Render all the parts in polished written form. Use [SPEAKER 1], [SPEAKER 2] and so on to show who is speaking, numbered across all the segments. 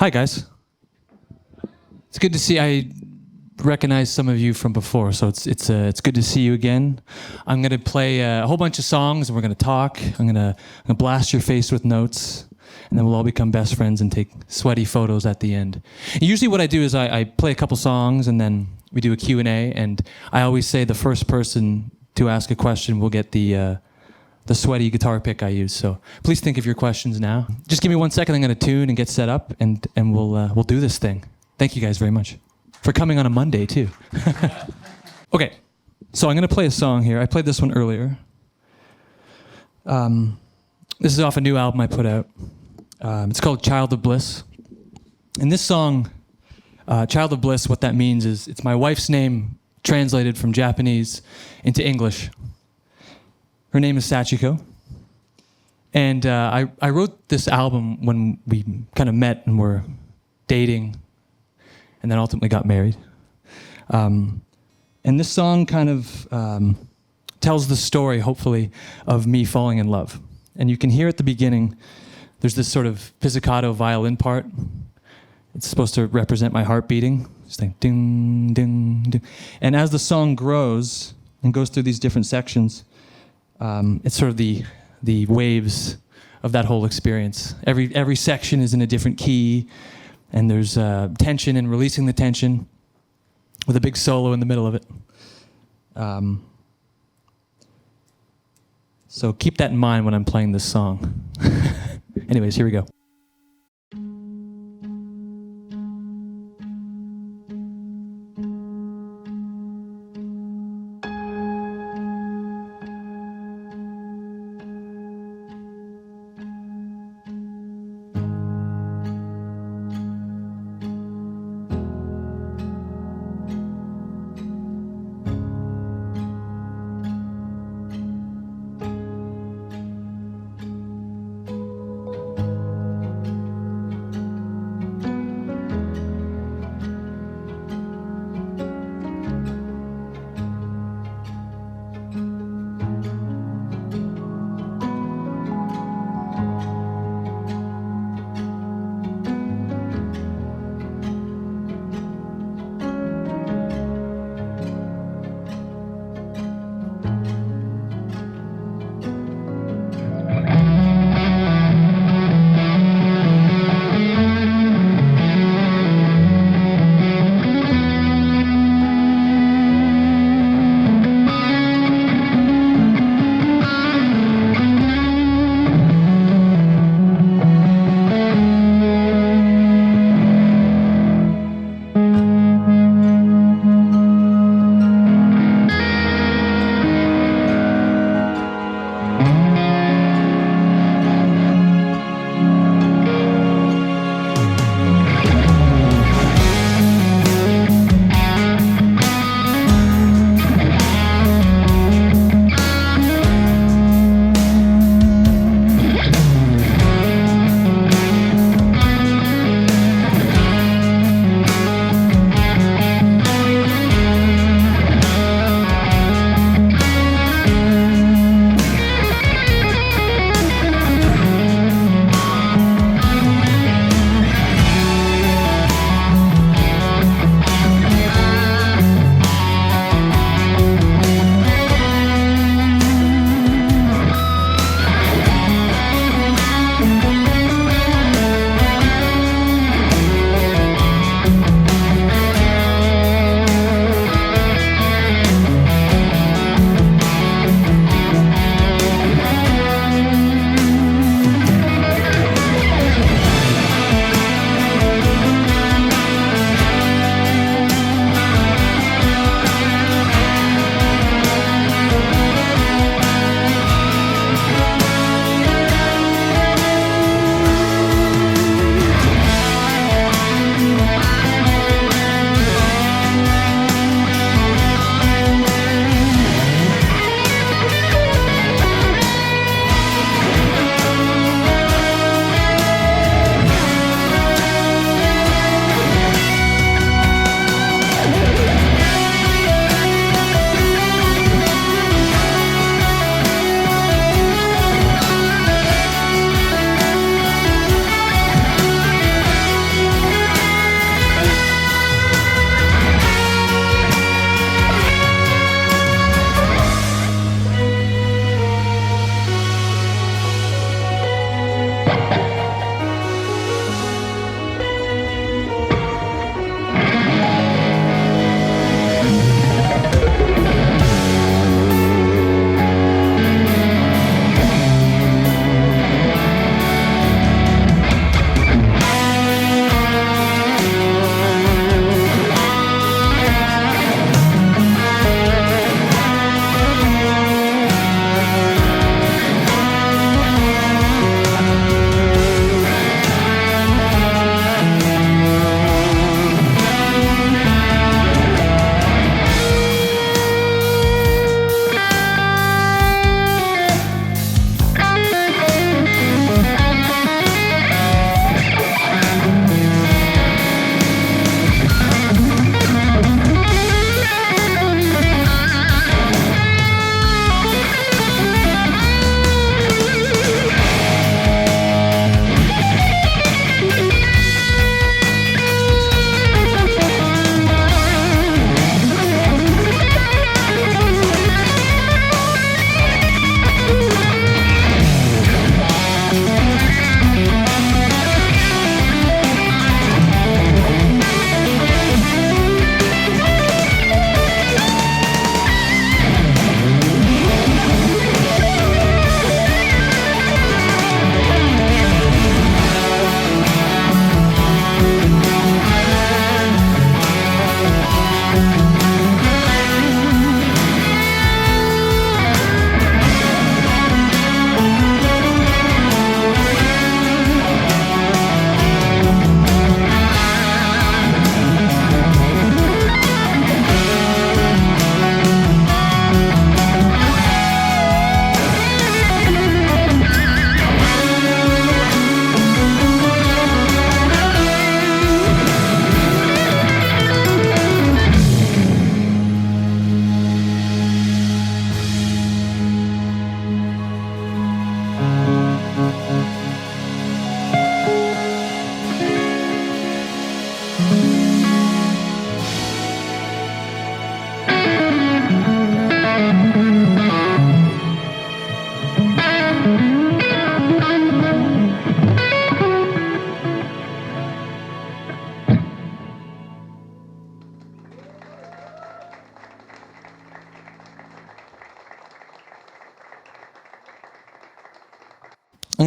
[SPEAKER 1] Hi, guys. It's good to see. I recognize some of you from before, so it's good to see you again. I'm gonna play a whole bunch of songs, and we're gonna talk. I'm gonna blast your face with notes, and then we'll all become best friends and take sweaty photos at the end. And usually, what I do is I play a couple songs, and then we do a Q&A, and I always say the first person to ask a question will get the sweaty guitar pick I use. So please think of your questions now. Just give me 1 second. I'm going to tune and get set up, and we'll do this thing. Thank you guys very much for coming on a Monday too. Okay, so I'm going to play a song here. I played this one earlier. This is off a new album I put out. It's called Child of Bliss. And this song, Child of Bliss, what that means is it's my wife's name translated from Japanese into English. Her name is Sachiko. And I wrote this album when we kind of met and were dating and then ultimately got married. And this song kind of tells the story, hopefully, of me falling in love. And you can hear at the beginning, there's this sort of pizzicato violin part. It's supposed to represent my heart beating. Just like ding, ding, ding. And as the song grows and goes through these different sections, it's sort of the waves of that whole experience. Every section is in a different key, and there's tension and releasing the tension with a big solo in the middle of it. So keep that in mind when I'm playing this song. Anyways, here we go.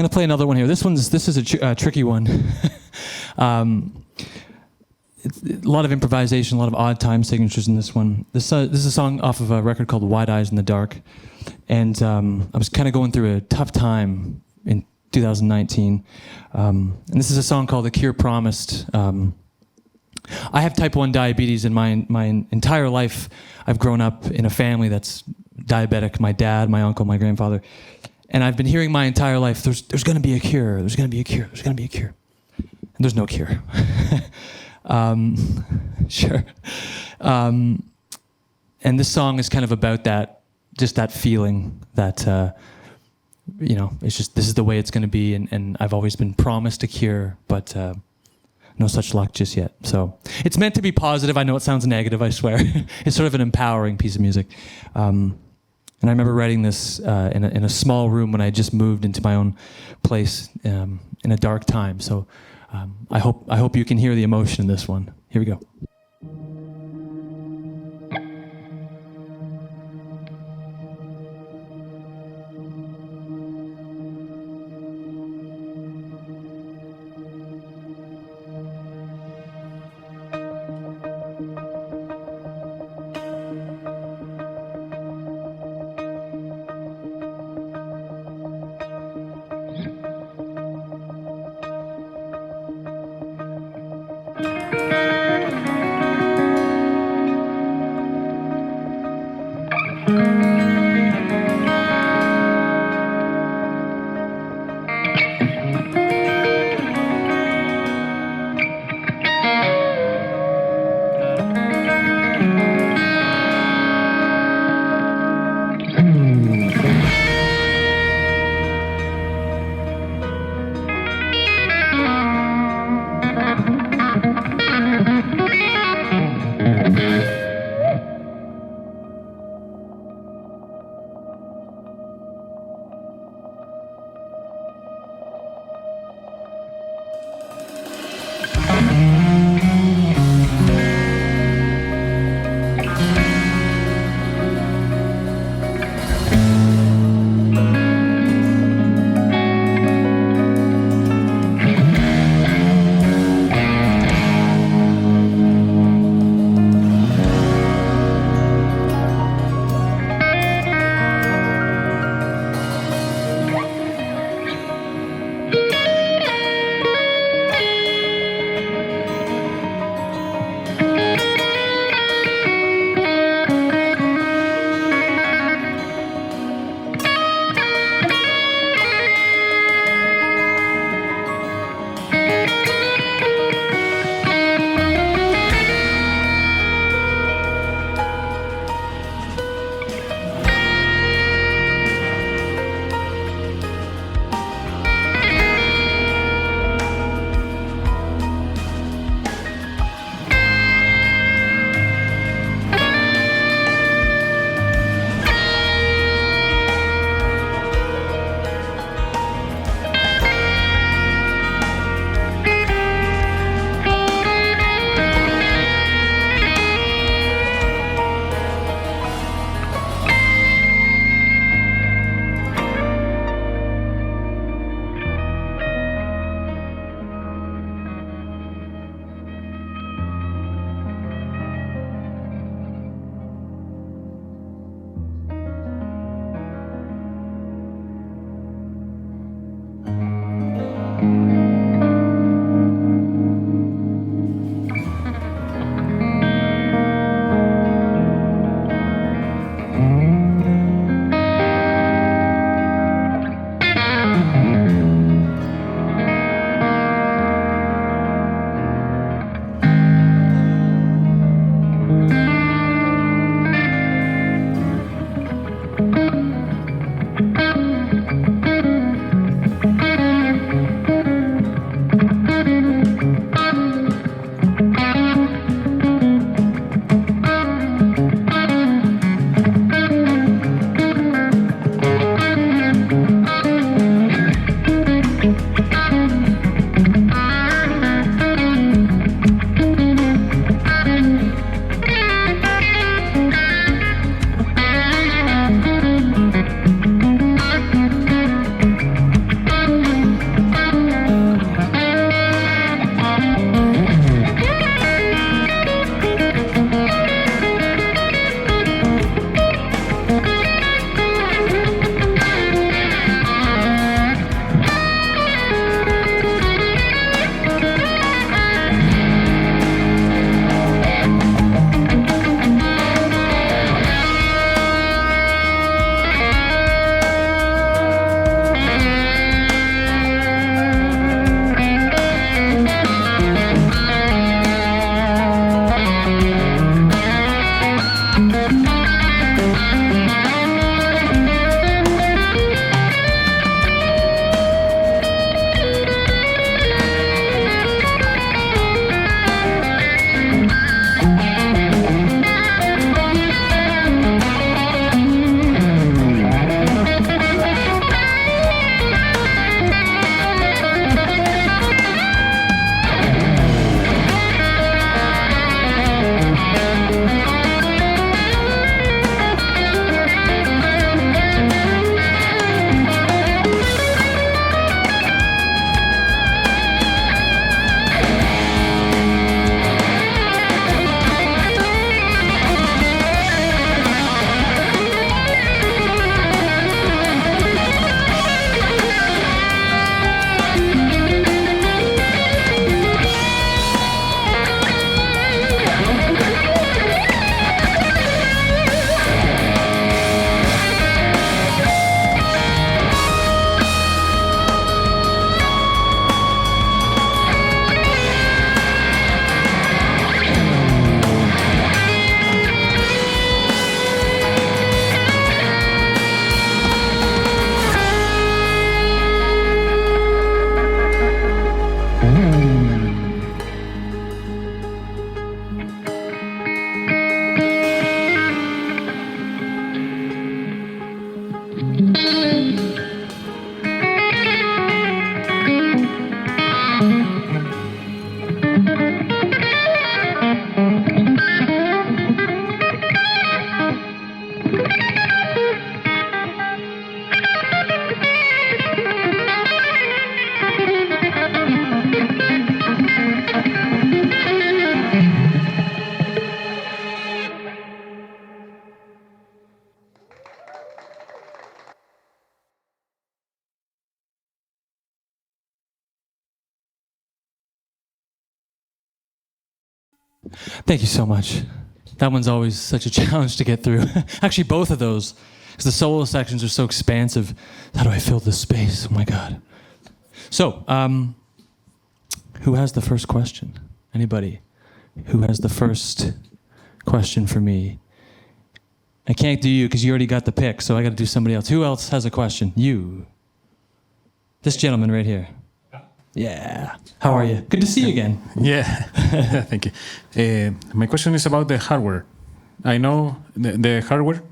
[SPEAKER 1] going to play another one here. This is a tricky one. It's a lot of improvisation, a lot of odd time signatures in this one. This is a song off of a record called Wide Eyes in the Dark. And I was kind of going through a tough time in 2019. And this is a song called The Cure Promised. I have type 1 diabetes, and my entire life I've grown up in a family that's diabetic. My dad, my uncle, my grandfather. And I've been hearing my entire life, there's going to be a cure, there's going to be a cure, there's going to be a cure. And there's no cure. Sure. And this song is kind of about that, just that feeling that, it's just, this is the way it's going to be. And I've always been promised a cure, but no such luck just yet. So it's meant to be positive. I know it sounds negative, I swear. It's sort of an empowering piece of music. And I remember writing this in a small room when I just moved into my own place in a dark time. So I hope you can hear the emotion in this one. Here we go. Thank you so much. That one's always such a challenge to get through. Actually, both of those, because the solo sections are so expansive. How do I fill this space? Oh my God. So, who has the first question? Anybody? Who has the first question for me? I can't do you because you already got the pick, so I got to do somebody else. Who else has a question? You. This gentleman right here. Yeah. How are you? Good to see you again.
[SPEAKER 2] Yeah, thank you. My question is about the hardware. I know the hardware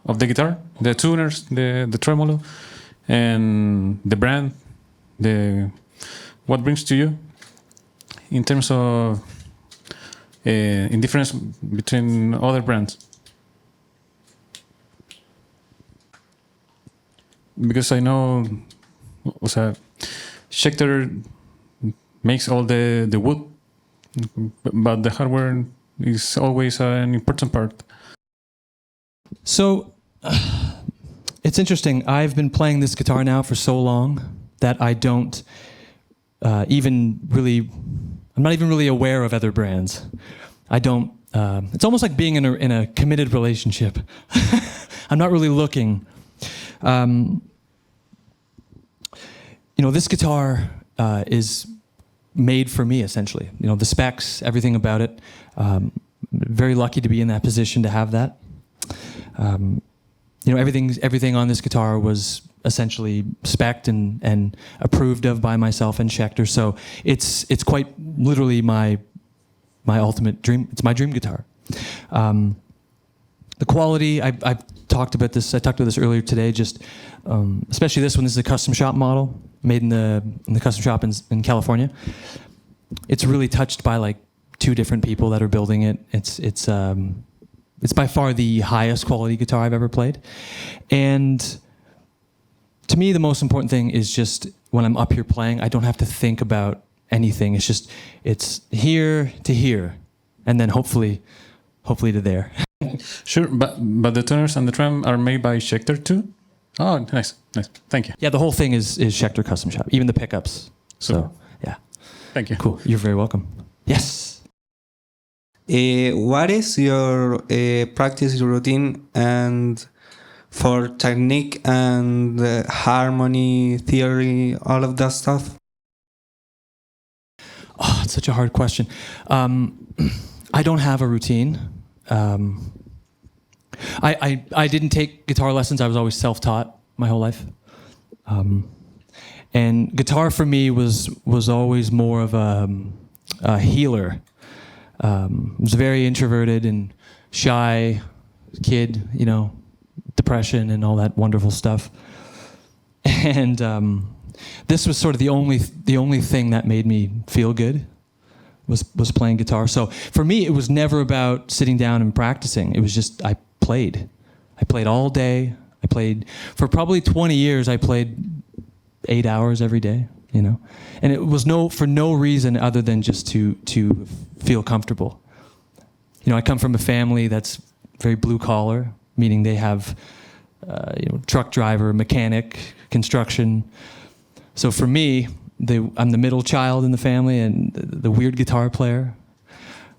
[SPEAKER 2] of the guitar, the tuners, the tremolo, and the brand. What brings to you in terms of indifference between other brands? Because I know, Schecter makes all the wood, but the hardware is always an important part.
[SPEAKER 1] So, it's interesting. I've been playing this guitar now for so long that I don't I'm not even really aware of other brands. I don't, it's almost like being in a committed relationship. I'm not really looking. This guitar is made for me, essentially. The specs, everything about it. Very lucky to be in that position to have that. Everything on this guitar was essentially spec'd and approved of by myself and Schecter. So it's quite literally my ultimate dream. It's my dream guitar. The quality, I've talked about this. I talked about this earlier today. Just especially this one. This is a custom shop model made in the custom shop in California. It's really touched by like 2 different people that are building it. It's by far the highest quality guitar I've ever played. And to me, the most important thing is just when I'm up here playing, I don't have to think about anything. It's here to here, and then hopefully to there.
[SPEAKER 2] Sure, but the tuners and the trem are made by Schecter too? Oh, nice. Thank you.
[SPEAKER 1] Yeah, the whole thing is Schecter custom shop, even the pickups. So, yeah.
[SPEAKER 2] Thank you.
[SPEAKER 1] Cool. You're very welcome. Yes.
[SPEAKER 3] What is your practice routine and for technique and harmony, theory, all of that stuff?
[SPEAKER 1] Oh, it's such a hard question. I don't have a routine. I didn't take guitar lessons. I was always self-taught my whole life. And guitar for me was always more of a healer. I was very introverted and shy kid, depression and all that wonderful stuff. And this was sort of the only thing that made me feel good was playing guitar. So for me, it was never about sitting down and practicing. It was just I played. I played all day. I played for probably 20 years. I played 8 hours every day. And it was for no reason other than just to feel comfortable. I come from a family that's very blue collar, meaning they have truck driver, mechanic, construction. So for me, I'm the middle child in the family and the weird guitar player.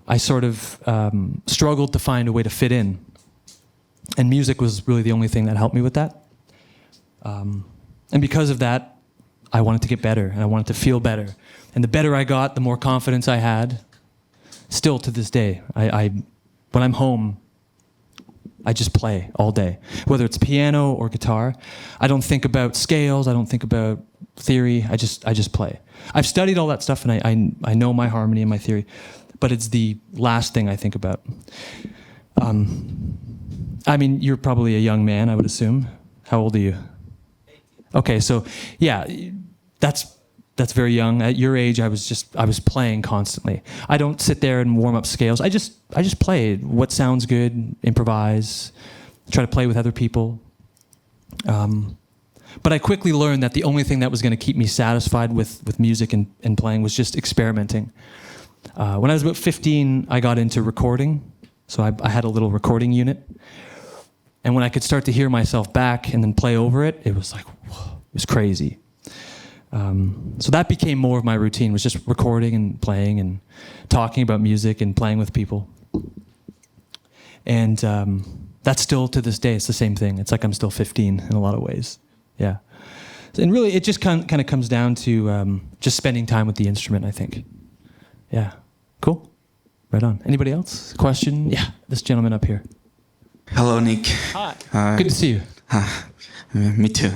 [SPEAKER 1] I sort of struggled to find a way to fit in. And music was really the only thing that helped me with that. And because of that, I wanted to get better and I wanted to feel better. And the better I got, the more confidence I had. Still to this day, when I'm home, I just play all day. Whether it's piano or guitar, I don't think about scales, I don't think about theory, I just play. I've studied all that stuff and I know my harmony and my theory, but it's the last thing I think about. You're probably a young man, I would assume. How old are you? 18. Okay, so yeah, that's very young. At your age, I was playing constantly. I don't sit there and warm up scales. I just play what sounds good, improvise, try to play with other people. But I quickly learned that the only thing that was going to keep me satisfied with music and playing was just experimenting. When I was about 15, I got into recording. So I had a little recording unit. And when I could start to hear myself back and then play over it, it was like, whoa, it was crazy. So that became more of my routine, was just recording and playing and talking about music and playing with people. And that's still, to this day, it's the same thing. It's like I'm still 15 in a lot of ways. Yeah. And really, it just kind of comes down to just spending time with the instrument, I think. Yeah. Cool. Right on. Anybody else? Question? Yeah, this gentleman up here.
[SPEAKER 4] Hello, Nick.
[SPEAKER 1] Hi. Good to see you.
[SPEAKER 4] Me too.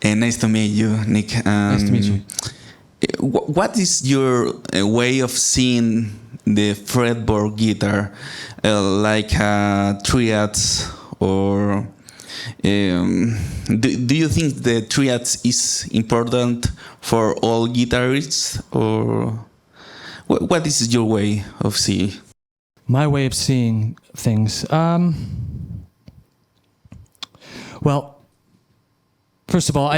[SPEAKER 4] Nice to meet you, Nick.
[SPEAKER 1] Nice to meet you.
[SPEAKER 4] What is your way of seeing the fretboard guitar, like triads, or do you think the triads is important for all guitarists, or what is your way of seeing?
[SPEAKER 1] My way of seeing things. Well, first of all,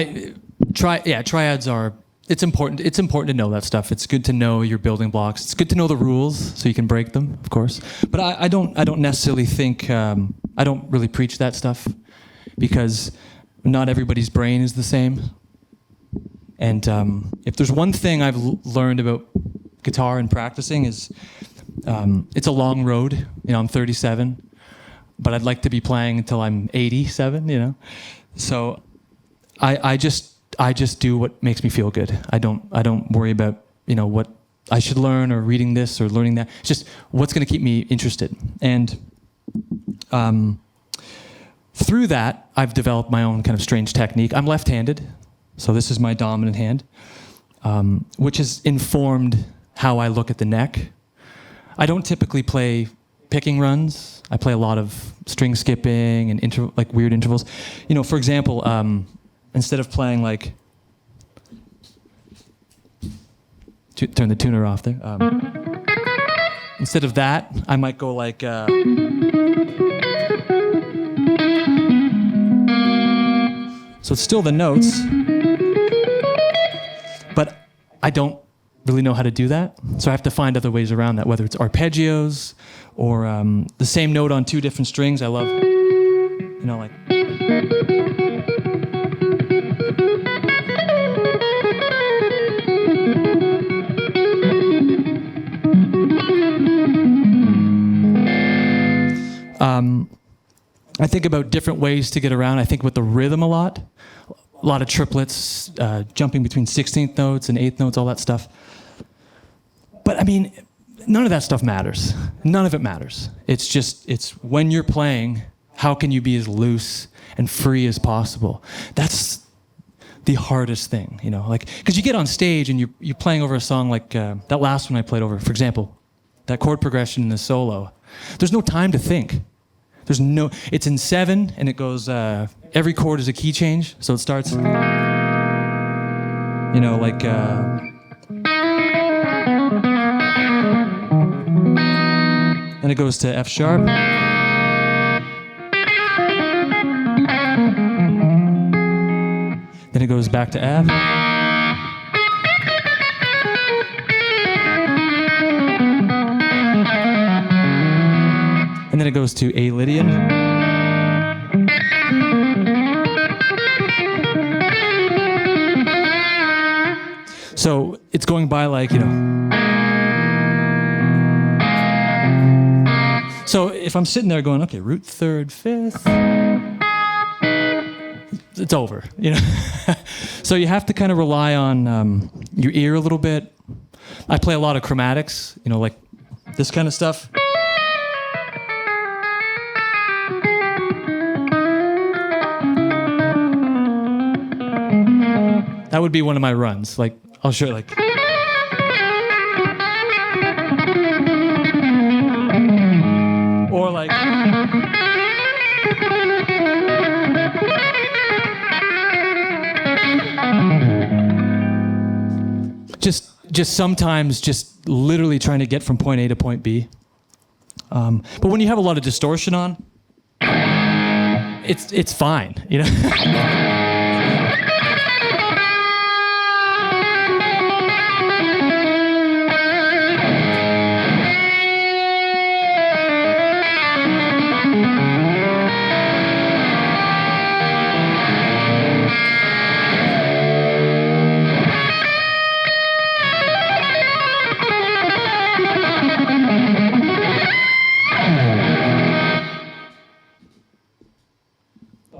[SPEAKER 1] triads are. It's important. It's important to know that stuff. It's good to know your building blocks. It's good to know the rules so you can break them, of course. But I don't necessarily think. I don't really preach that stuff because not everybody's brain is the same. And if there's one thing I've learned about guitar and practicing is it's a long road. I'm 37, but I'd like to be playing until I'm 87. So I just do what makes me feel good. I don't worry about what I should learn or reading this or learning that. It's just what's going to keep me interested. And through that, I've developed my own kind of strange technique. I'm left-handed, so this is my dominant hand, which has informed how I look at the neck. I don't typically play picking runs. I play a lot of string skipping and weird intervals. For example, instead of playing like, turn the tuner off there. Instead of that, I might go like. So it's still the notes, but I don't really know how to do that. So I have to find other ways around that, whether it's arpeggios or the same note on two different strings. I love, like. I think about different ways to get around. I think about the rhythm a lot of triplets, jumping between 16th notes and 8th notes, all that stuff. But I mean, none of that stuff matters. None of it matters. It's when you're playing, how can you be as loose and free as possible? That's the hardest thing, because you get on stage and you're playing over a song like that last one I played over, for example, that chord progression in the solo. There's no time to think. It's in 7 and it goes, every chord is a key change. So it starts, then it goes to F sharp. Then it goes back to F. And then it goes to A Lydian. So it's going by like, So if I'm sitting there going, okay, root 3rd, 5th, it's over, So you have to kind of rely on your ear a little bit. I play a lot of chromatics, like this kind of stuff. That would be one of my runs. Like, I'll show you, like. Or like. Just sometimes just literally trying to get from point A to point B. But when you have a lot of distortion on, it's fine,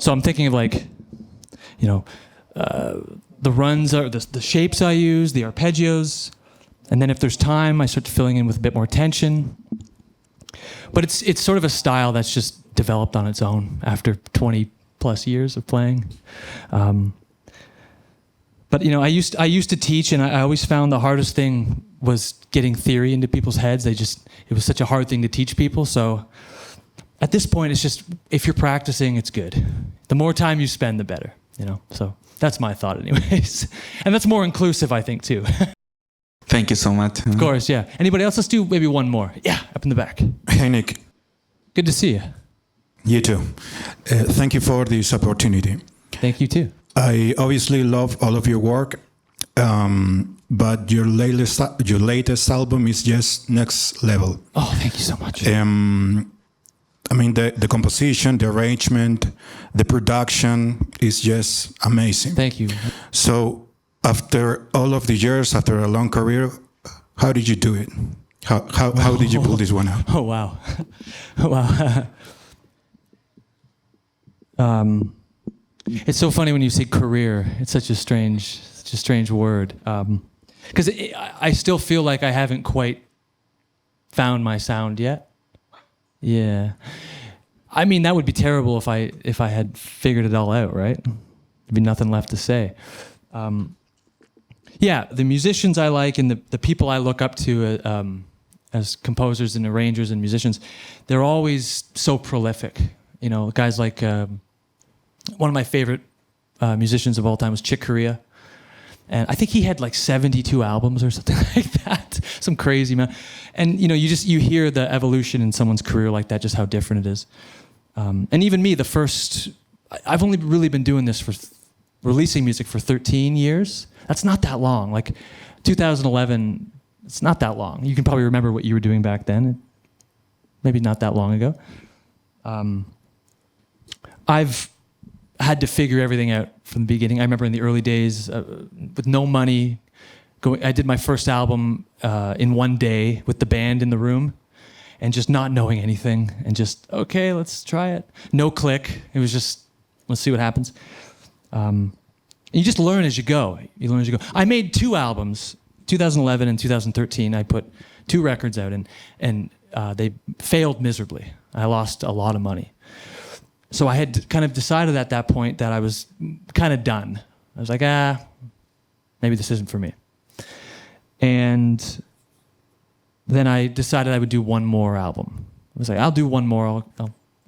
[SPEAKER 1] So I'm thinking of like, you know, the runs are the shapes I use, the arpeggios, and then if there's time, I start filling in with a bit more tension. But it's sort of a style that's just developed on its own after 20 plus years of playing. But you know, I used to teach, and I always found the hardest thing was getting theory into people's heads. It was such a hard thing to teach people. So at this point, it's just, if you're practicing, it's good. The more time you spend, the better, you know? So that's my thought anyways. And that's more inclusive, I think, too.
[SPEAKER 4] Thank you so much.
[SPEAKER 1] Of course, yeah. Anybody else? Let's do maybe one more. Yeah, up in the back.
[SPEAKER 5] Hey, Nick.
[SPEAKER 1] Good to see you.
[SPEAKER 5] You too. Thank you for this opportunity.
[SPEAKER 1] Thank you, too.
[SPEAKER 5] I obviously love all of your work, but your latest album is just next level.
[SPEAKER 1] Oh, thank you so much.
[SPEAKER 5] I mean, the composition, the arrangement, the production is just amazing.
[SPEAKER 1] Thank you.
[SPEAKER 5] So after all of the years, after a long career, how did you do it? How did you pull this one out?
[SPEAKER 1] Oh, wow. Wow. It's so funny when you say career. It's such a strange word. Because I still feel like I haven't quite found my sound yet. Yeah. I mean, that would be terrible if I had figured it all out, right? There'd be nothing left to say. Yeah, the musicians I like and the people I look up to as composers and arrangers and musicians, they're always so prolific. You know, guys like one of my favorite musicians of all time was Chick Corea. And I think he had like 72 albums or something like that. Some crazy man. And you know, you hear the evolution in someone's career like that, just how different it is. And even me, I've only really been doing this releasing music for 13 years. That's not that long. Like 2011, it's not that long. You can probably remember what you were doing back then. Maybe not that long ago. I've had to figure everything out from the beginning. I remember in the early days, with no money, I did my first album in one day with the band in the room, and just not knowing anything, and just, okay, let's try it. No click. It was just, let's see what happens. You just learn as you go. I made 2 albums, 2011 and 2013. I put 2 records out, and they failed miserably. I lost a lot of money. So I had kind of decided at that point that I was kind of done. I was like, maybe this isn't for me. And then I decided I would do one more album. I was like, I'll do one more.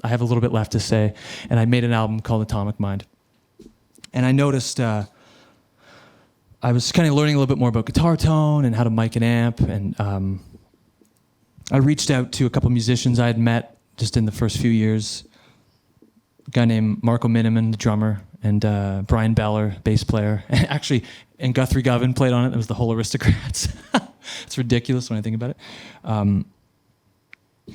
[SPEAKER 1] I have a little bit left to say. And I made an album called Atomic Mind. And I noticed I was kind of learning a little bit more about guitar tone and how to mic an amp. And I reached out to a couple musicians I had met just in the first few years. A guy named Marco Miniman, the drummer, and Brian Beller, bass player. And Guthrie Govan played on it. It was the whole Aristocrats. It's ridiculous when I think about it.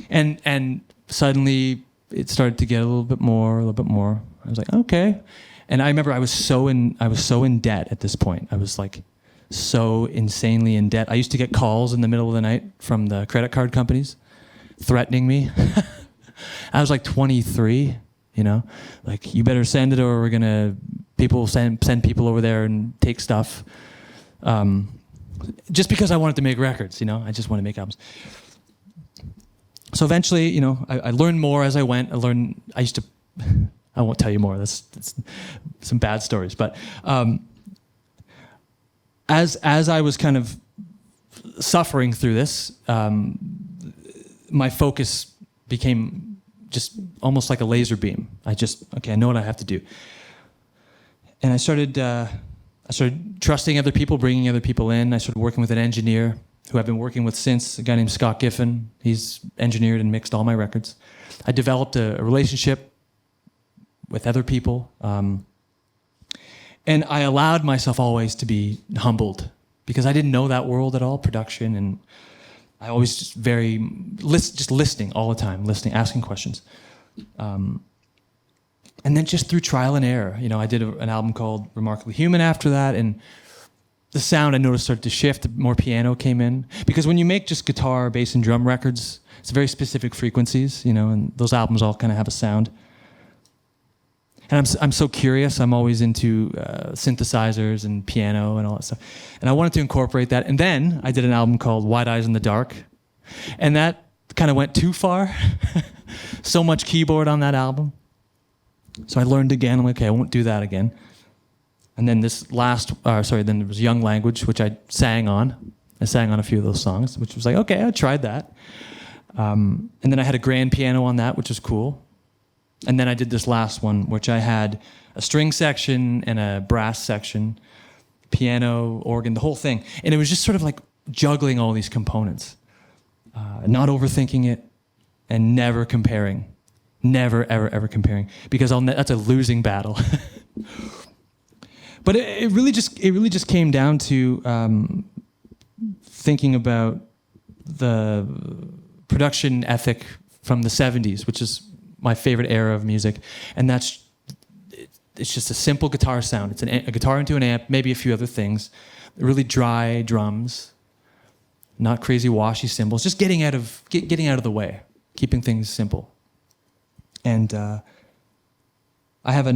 [SPEAKER 1] And suddenly it started to get a little bit more. I was like, okay. And I remember I was so in debt at this point. I was like so insanely in debt. I used to get calls in the middle of the night from the credit card companies threatening me. I was like 23. You know, like, you better send it or we're gonna send people over there and take stuff. Just because I wanted to make records, you know, I just want to make albums. So eventually, you know, I learned more as I went. I won't tell you more. That's some bad stories. But as I was kind of suffering through this, my focus became just almost like a laser beam. I know what I have to do. And I started trusting other people, bringing other people in. I started working with an engineer who I've been working with since, a guy named Scott Giffen. He's engineered and mixed all my records. I developed a relationship with other people. And I allowed myself always to be humbled because I didn't know that world at all, production, and I always just listening all the time, asking questions. And then just through trial and error, you know, I did an album called Remarkably Human after that, and the sound I noticed started to shift, more piano came in. Because when you make just guitar, bass, and drum records, it's very specific frequencies, you know, and those albums all kind of have a sound. And I'm so curious. I'm always into synthesizers and piano and all that stuff. And I wanted to incorporate that. And then I did an album called Wide Eyes in the Dark. And that kind of went too far. So much keyboard on that album. So I learned again. I'm like, okay, I won't do that again. And then then there was Young Language, which I sang on. I sang on a few of those songs, which was like, okay, I tried that. And then I had a grand piano on that, which was cool. And then I did this last one, which I had a string section and a brass section, piano, organ, the whole thing. And it was just sort of like juggling all these components, not overthinking it, and never comparing. Never, ever, ever comparing. Because that's a losing battle. But it really just came down to thinking about the production ethic from the 70s, which is my favorite era of music. And it's just a simple guitar sound. It's a guitar into an amp, maybe a few other things. Really dry drums, not crazy washy cymbals, just getting out of the way, keeping things simple. And I have a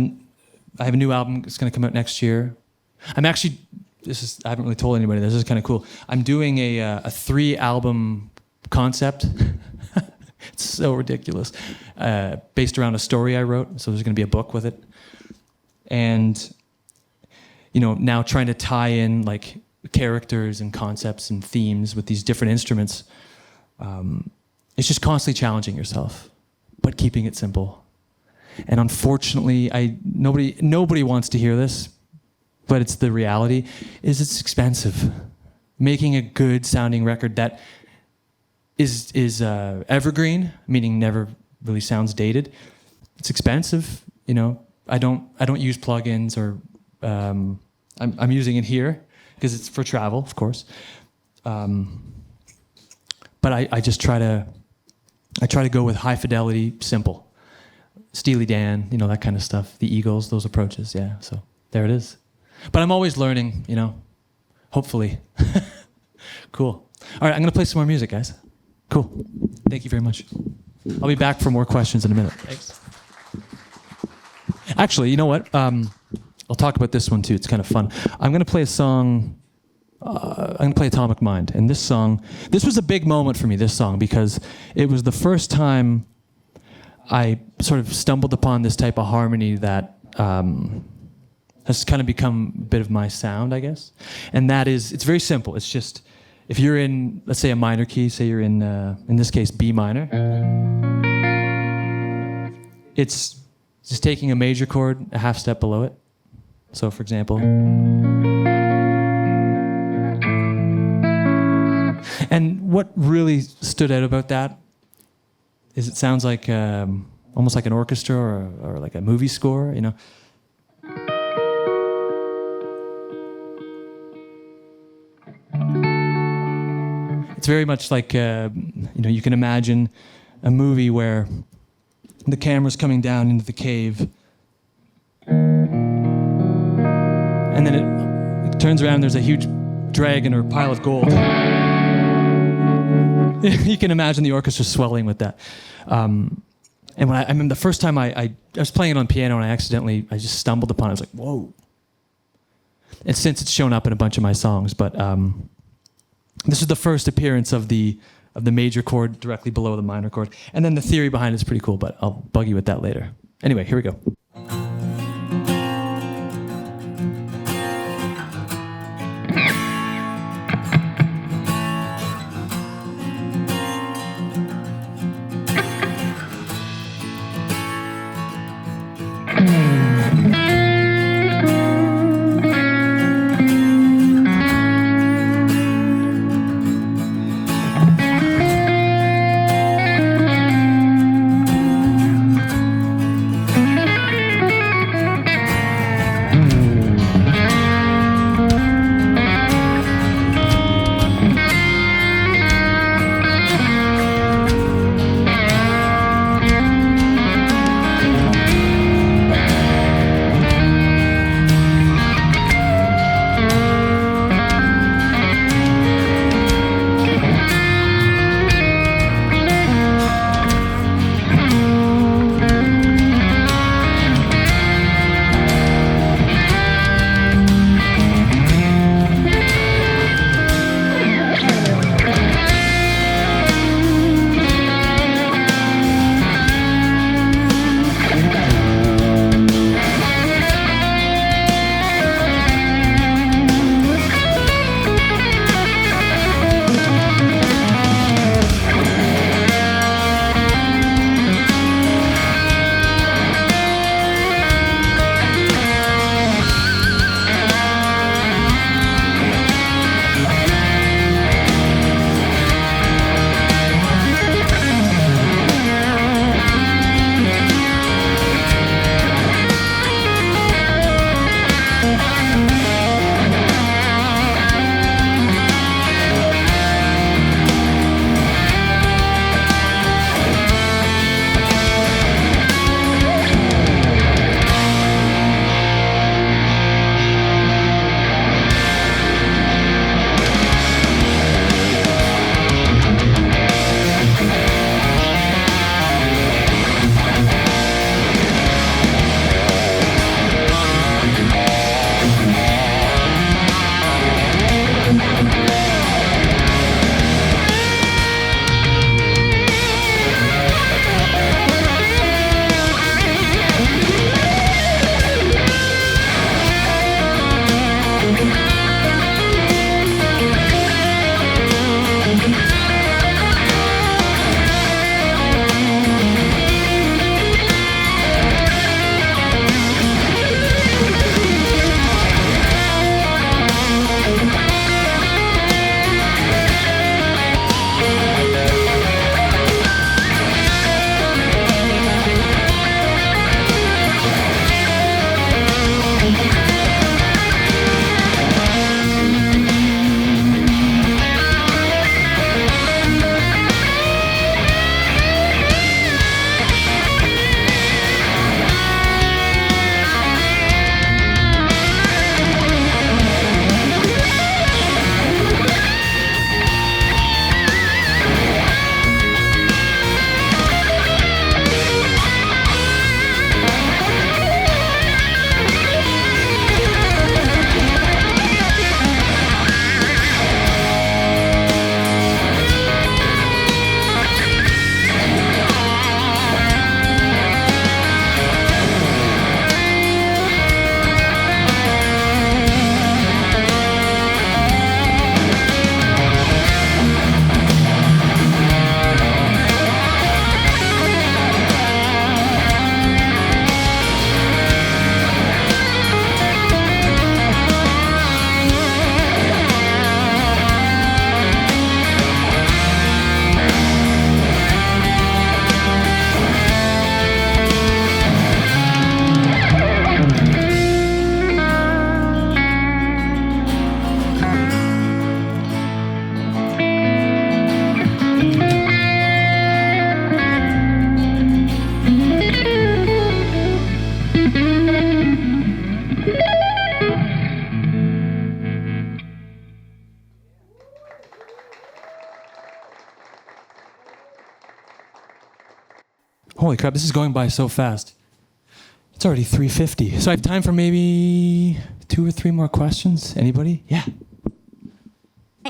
[SPEAKER 1] new album that's going to come out next year. I haven't really told anybody. This is kind of cool. I'm doing a 3-album concept. It's so ridiculous. Based around a story I wrote. So there's going to be a book with it. And, now trying to tie in like characters and concepts and themes with these different instruments. It's just constantly challenging yourself, but keeping it simple. And unfortunately, nobody wants to hear this, but it's the reality, is it's expensive. Making a good sounding record that is evergreen, meaning never really sounds dated, it's expensive. I don't use plugins, or I'm using it here because it's for travel, of course. But I just try to go with high fidelity, simple. Steely Dan, that kind of stuff. The Eagles, those approaches, yeah. So there it is. But I'm always learning, hopefully. Cool. All right, I'm going to play some more music, guys. Cool. Thank you very much. I'll be back for more questions in a minute. Thanks. Actually, you know what? I'll talk about this one too. It's kind of fun. I'm going to play a song. I'm going to play Atomic Mind. And this was a big moment for me, this song, because it was the first time I sort of stumbled upon this type of harmony that has kind of become a bit of my sound, I guess. And that is, it's very simple. It's just, if you're in, let's say, a minor key, say you're in this case, B minor, it's just taking a major chord a half step below it. So, for example, and what really stood out about that is it sounds like almost like an orchestra or like a movie score, It's very much like, you can imagine a movie where the camera's coming down into the cave, and then it turns around and there's a huge dragon or pile of gold. You can imagine the orchestra swelling with that. And when I remember the first time I was playing it on piano and I just stumbled upon it. I was like, whoa. And since it's shown up in a bunch of my songs, but this is the first appearance of the major chord directly below the minor chord. And then the theory behind it is pretty cool, but I'll bug you with that later. Anyway, here we go. Holy crap, this is going by so fast. It's already 3:50. So I have time for maybe 2 or 3 more questions. Anybody? Yeah.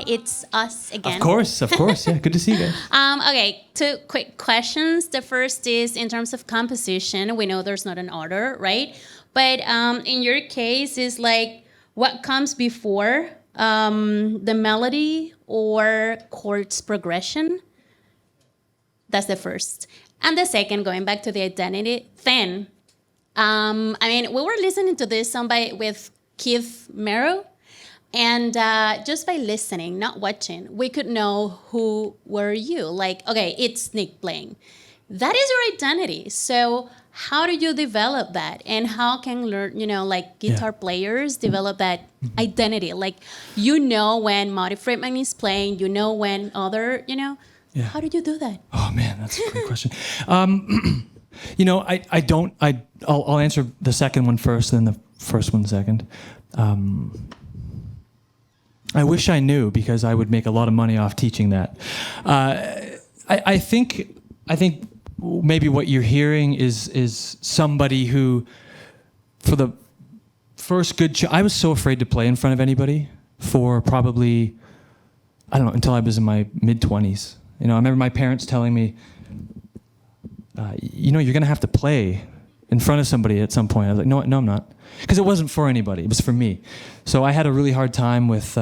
[SPEAKER 6] It's us again.
[SPEAKER 1] Of course. Yeah, good to see you guys.
[SPEAKER 6] Okay, 2 quick questions. The first is in terms of composition. We know there's not an order, right? But in your case, is like what comes before the melody or chords progression? That's the first. And the second, going back to the identity thing. I mean, we were listening to this song with Keith Merrow. And just by listening, not watching, we could know who were you. Like, okay, it's Nick playing. That is your identity. So how do you develop that? And how can like guitar players develop that identity? Like, when Marty Friedman is playing, when other,
[SPEAKER 1] Yeah.
[SPEAKER 6] How did you do that?
[SPEAKER 1] Oh man, that's a great question. I'll answer the second one first, then the first one second. I wish I knew, because I would make a lot of money off teaching that. I think maybe what you're hearing is somebody who, for the first good I was so afraid to play in front of anybody for probably, I don't know, until I was in my mid-20s. I remember my parents telling me, you're going to have to play in front of somebody at some point. I was like, no, I'm not. Because it wasn't for anybody. It was for me. So I had a really hard time with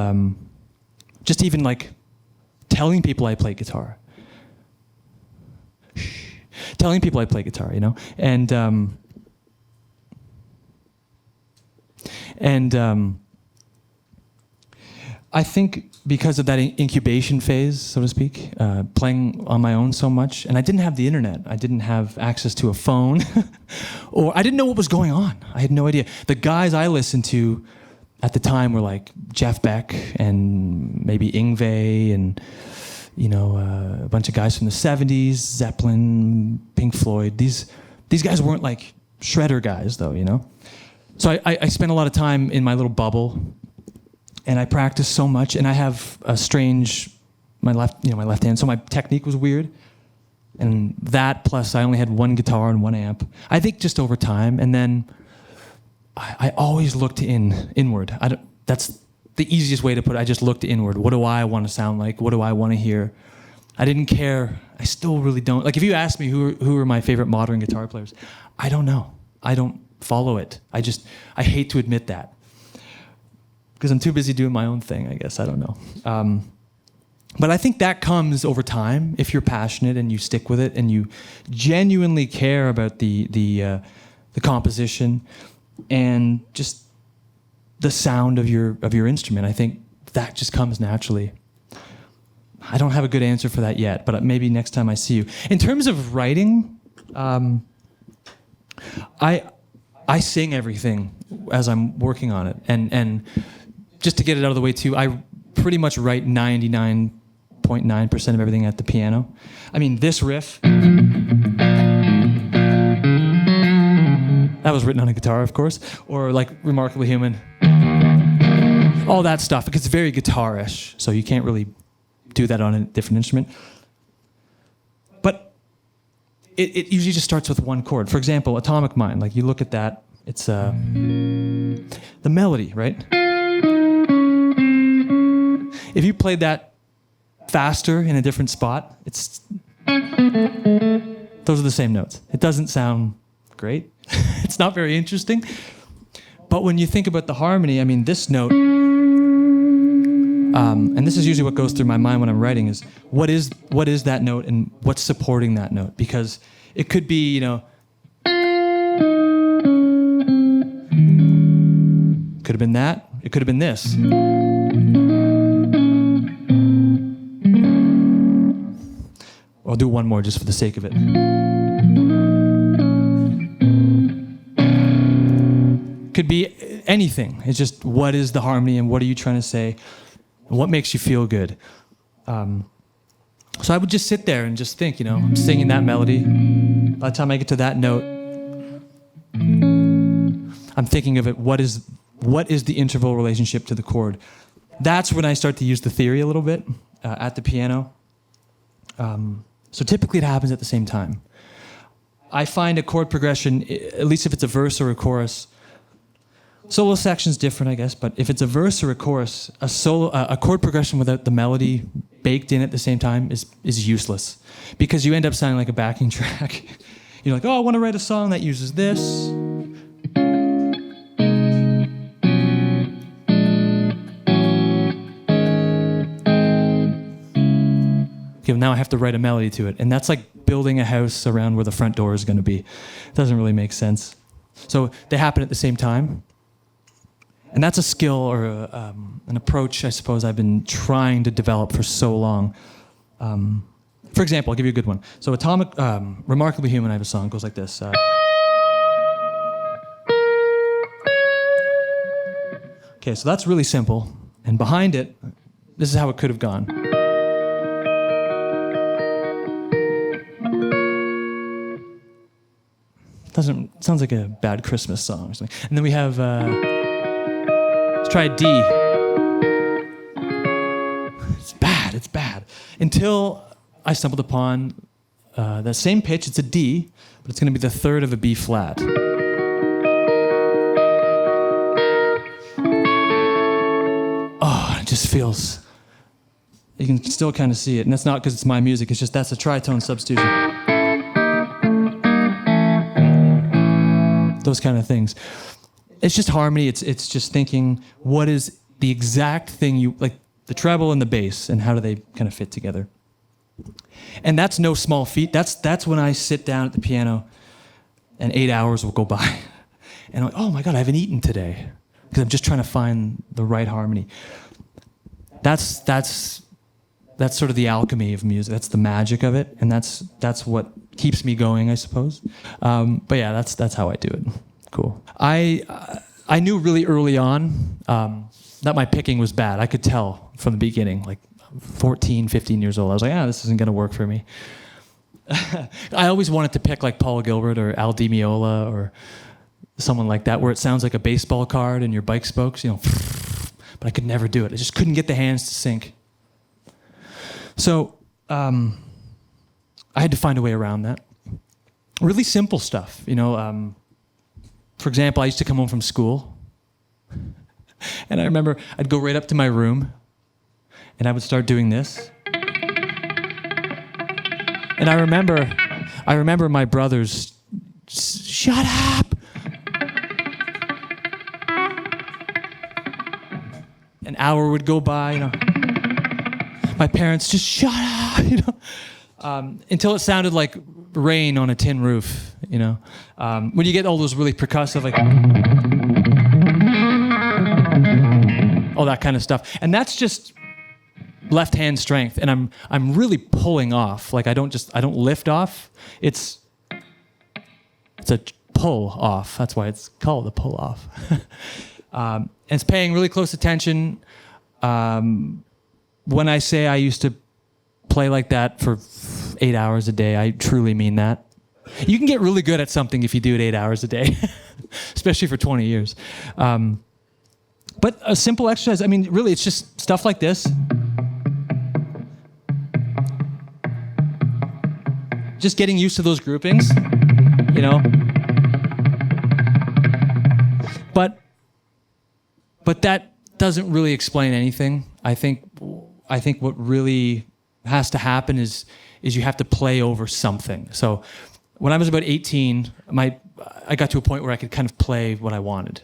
[SPEAKER 1] just even like telling people I play guitar. Telling people I play guitar, And I think because of that incubation phase, so to speak, playing on my own so much, and I didn't have the internet. I didn't have access to a phone, or I didn't know what was going on. I had no idea. The guys I listened to at the time were like Jeff Beck and maybe Yngwie and, a bunch of guys from the 70s, Zeppelin, Pink Floyd. These guys weren't like shredder guys, though, So I spent a lot of time in my little bubble. And I practiced so much, and I have my left hand, so my technique was weird. And that, plus I only had one guitar and one amp. I think just over time, and then I always looked inward. That's the easiest way to put it. I just looked inward. What do I want to sound like? What do I want to hear? I didn't care. I still really don't. Like, if you ask me who are my favorite modern guitar players, I don't know. I don't follow it. I hate to admit that. Because I'm too busy doing my own thing, I guess. I don't know. But I think that comes over time if you're passionate and you stick with it and you genuinely care about the composition and just the sound of your instrument. I think that just comes naturally. I don't have a good answer for that yet, but maybe next time I see you. In terms of writing, I sing everything as I'm working on it, and just to get it out of the way too, I pretty much write 99.9% of everything at the piano. I mean, this riff, that was written on a guitar, of course, or like Remarkably Human. All that stuff, because it's very guitar-ish, so you can't really do that on a different instrument. But it usually just starts with one chord. For example, Atomic Mind, like you look at that, it's the melody, right? If you played that faster in a different spot, those are the same notes. It doesn't sound great. It's not very interesting. But when you think about the harmony, I mean, this note, and this is usually what goes through my mind when I'm writing, is what is that note and what's supporting that note? Because it could be, could have been that. It could have been this. I'll do one more just for the sake of it. Could be anything. It's just, what is the harmony and what are you trying to say? And what makes you feel good? So I would just sit there and just think, I'm singing that melody. By the time I get to that note, I'm thinking of it, what is the interval relationship to the chord? That's when I start to use the theory a little bit at the piano. So typically it happens at the same time. I find a chord progression, at least if it's a verse or a chorus. Solo section's different, I guess, but if it's a verse or a chorus, a chord progression without the melody baked in at the same time is useless, because you end up sounding like a backing track. You're like, oh, I want to write a song that uses this. Okay, well, now I have to write a melody to it, and that's like building a house around where the front door is going to be. It doesn't really make sense. So they happen at the same time. And that's a skill or an approach, I suppose, I've been trying to develop for so long. For example, I'll give you a good one. So Remarkably Human, I have a song, it goes like this. Okay, so that's really simple. And behind it, this is how it could have gone. Sounds like a bad Christmas song or something. And then we have... let's try a D. It's bad. Until I stumbled upon that same pitch, it's a D, but it's going to be the third of a B flat. Oh, it just feels... You can still kind of see it, and that's not because it's my music, it's just that's a tritone substitution. Those kind of things. It's just harmony. It's just thinking, what is the exact thing you like, the treble and the bass, and how do they kind of fit together? And that's no small feat. That's when I sit down at the piano, and 8 hours will go by, and I'm like, oh my God, I haven't eaten today because I'm just trying to find the right harmony. That's sort of the alchemy of music. That's the magic of it, and that's what keeps me going, I suppose. But yeah, that's how I do it. Cool. I knew really early on that my picking was bad. I could tell from the beginning, like 14, 15 years old. I was like, this isn't going to work for me. I always wanted to pick like Paul Gilbert or Al Di Meola or someone like that, where it sounds like a baseball card and your bike spokes, but I could never do it. I just couldn't get the hands to sync. So I had to find a way around that. Really simple stuff, For example, I used to come home from school, and I remember I'd go right up to my room, and I would start doing this. And I remember my brothers, shut up! An hour would go by, My parents just shut up, until it sounded like rain on a tin roof, When you get all those really percussive, like, all that kind of stuff, and that's just left hand strength, and I'm really pulling off. Like I don't lift off. It's a pull off. That's why it's called a pull off. And it's paying really close attention. When I say I used to play like that for 8 hours a day, I truly mean that. You can get really good at something if you do it 8 hours a day, especially for 20 years. But a simple exercise, really, it's just stuff like this. Just getting used to those groupings, But that doesn't really explain anything. I think what really has to happen is you have to play over something. So when I was about 18, I got to a point where I could kind of play what I wanted.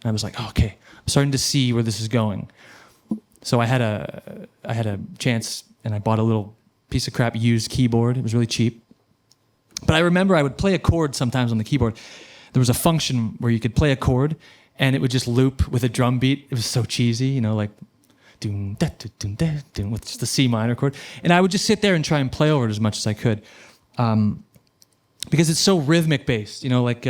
[SPEAKER 1] And I was like, okay, I'm starting to see where this is going. So I had a chance, and I bought a little piece of crap used keyboard. It was really cheap. But I remember I would play a chord sometimes on the keyboard. There was a function where you could play a chord, and it would just loop with a drum beat. It was so cheesy, like doom da doom da doom with just the C minor chord. And I would just sit there and try and play over it as much as I could, because it's so rhythmic based, like.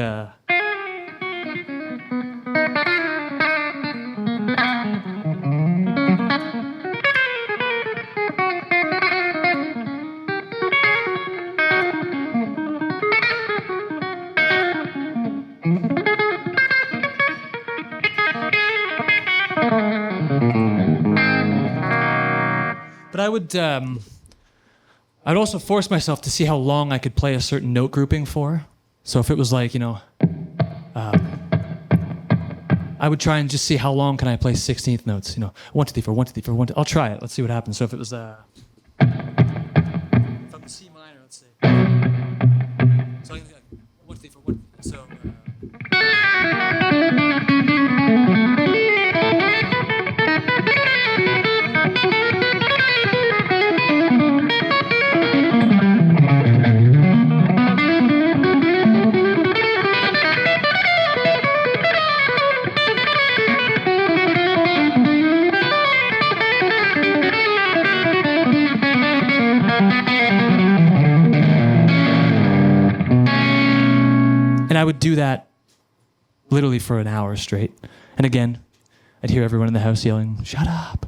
[SPEAKER 1] But I'd also force myself to see how long I could play a certain note grouping for. So if it was like, I would try and just see how long can I play 16th notes. 1, 2, 3, 4, 1, 2, 3, 4, 1, 2. I'll try it. Let's see what happens. So if it was, if I'm in C minor, let's say. So I can 1, 2, 3, 4, 1. So. And I would do that literally for an hour straight. And again, I'd hear everyone in the house yelling, "Shut up!"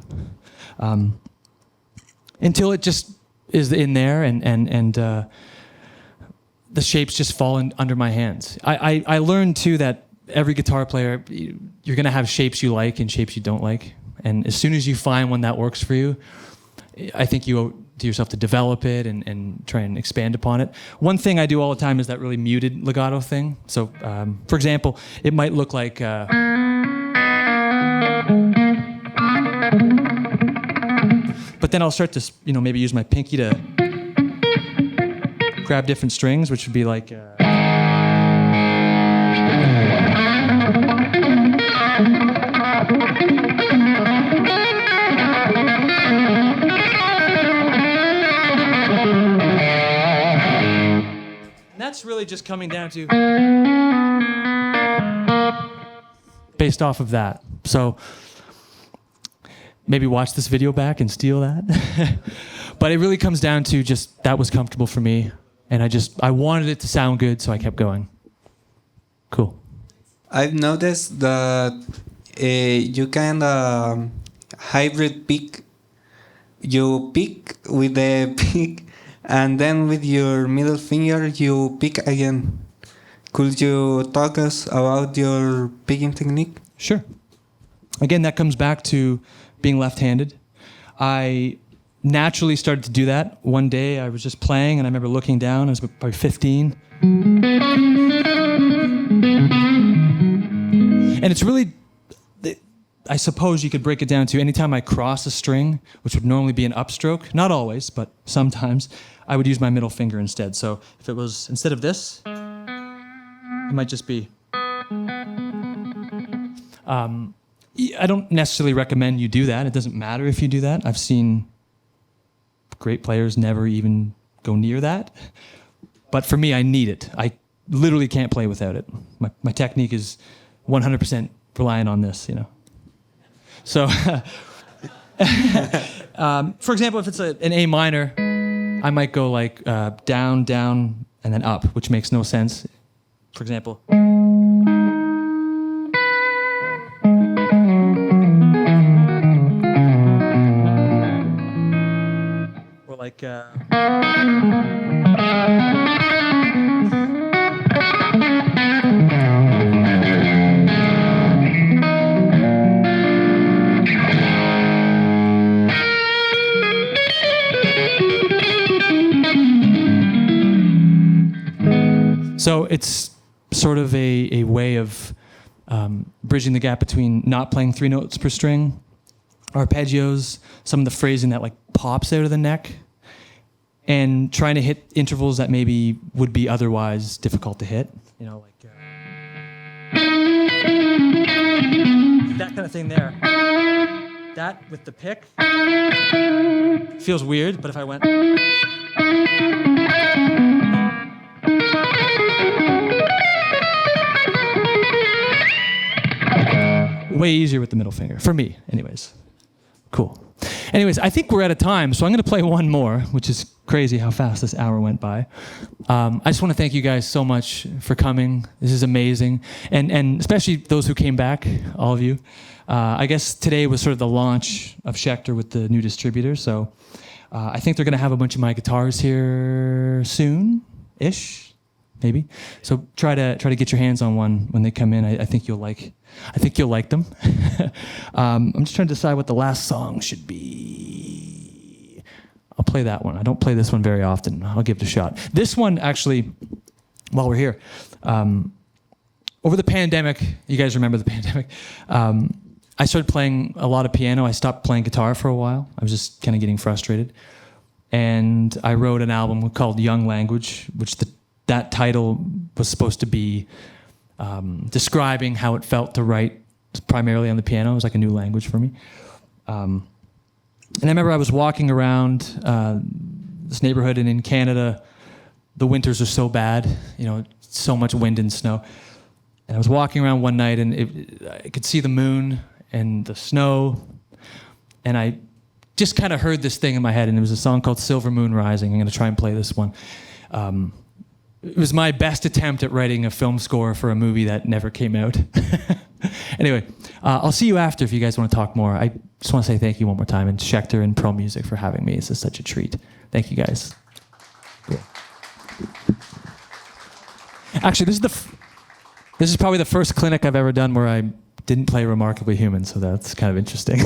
[SPEAKER 1] Until it just is in there, and the shapes just fall under my hands. I learned too that every guitar player, you're going to have shapes you like and shapes you don't like. And as soon as you find one that works for you, I think you owe to yourself to develop it and try and expand upon it. One thing I do all the time is that really muted legato thing. So, for example, it might look like... but then I'll start to, maybe use my pinky to grab different strings, which would be like... That's really just coming down to based off of that. So maybe watch this video back and steal that. But it really comes down to just that was comfortable for me, and I wanted it to sound good, so I kept going. Cool.
[SPEAKER 3] I've noticed that you can hybrid pick. You pick with the pick, and then with your middle finger you pick again. Could you talk us about your picking technique?
[SPEAKER 1] Sure. Again, that comes back to being left-handed. I naturally started to do that. One day I was just playing, and I remember looking down. I was probably 15. And it's really, I suppose you could break it down to anytime I cross a string, which would normally be an upstroke, not always, but sometimes, I would use my middle finger instead. So if it was, instead of this, it might just be... I don't necessarily recommend you do that. It doesn't matter if you do that. I've seen great players never even go near that. But for me, I need it. I literally can't play without it. My technique is 100% reliant on this, So, for example, if it's an A minor, I might go like down, down, and then up, which makes no sense. For example. Or like... So it's sort of a way of bridging the gap between not playing 3 notes per string, arpeggios, some of the phrasing that like pops out of the neck, and trying to hit intervals that maybe would be otherwise difficult to hit. Like that kind of thing there. That with the pick feels weird, but if I went... Way easier with the middle finger, for me, anyways. Cool. Anyways, I think we're out of time, so I'm going to play one more, which is crazy how fast this hour went by. I just want to thank you guys so much for coming. This is amazing. And especially those who came back, all of you. I guess today was sort of the launch of Schecter with the new distributor, so I think they're going to have a bunch of my guitars here soon-ish, maybe. So try to get your hands on one when they come in. I think you'll like them. I'm just trying to decide what the last song should be. I'll play that one. I don't play this one very often. I'll give it a shot. This one, actually, while we're here. Over the pandemic, you guys remember the pandemic, I started playing a lot of piano. I stopped playing guitar for a while. I was just kind of getting frustrated. And I wrote an album called Young Language, which that title was supposed to be describing how it felt to write primarily on the piano. It was like a new language for me. And I remember I was walking around this neighborhood, and in Canada, the winters are so bad, so much wind and snow. And I was walking around one night, and I could see the moon and the snow, and I just kind of heard this thing in my head, and it was a song called Silver Moon Rising. I'm going to try and play this one. It was my best attempt at writing a film score for a movie that never came out. Anyway, I'll see you after if you guys want to talk more. I just want to say thank you one more time, and Schecter and Promusic for having me. It's just such a treat. Thank you, guys. Cool. Actually, this is probably the first clinic I've ever done where I didn't play Remarkably Human, so that's kind of interesting.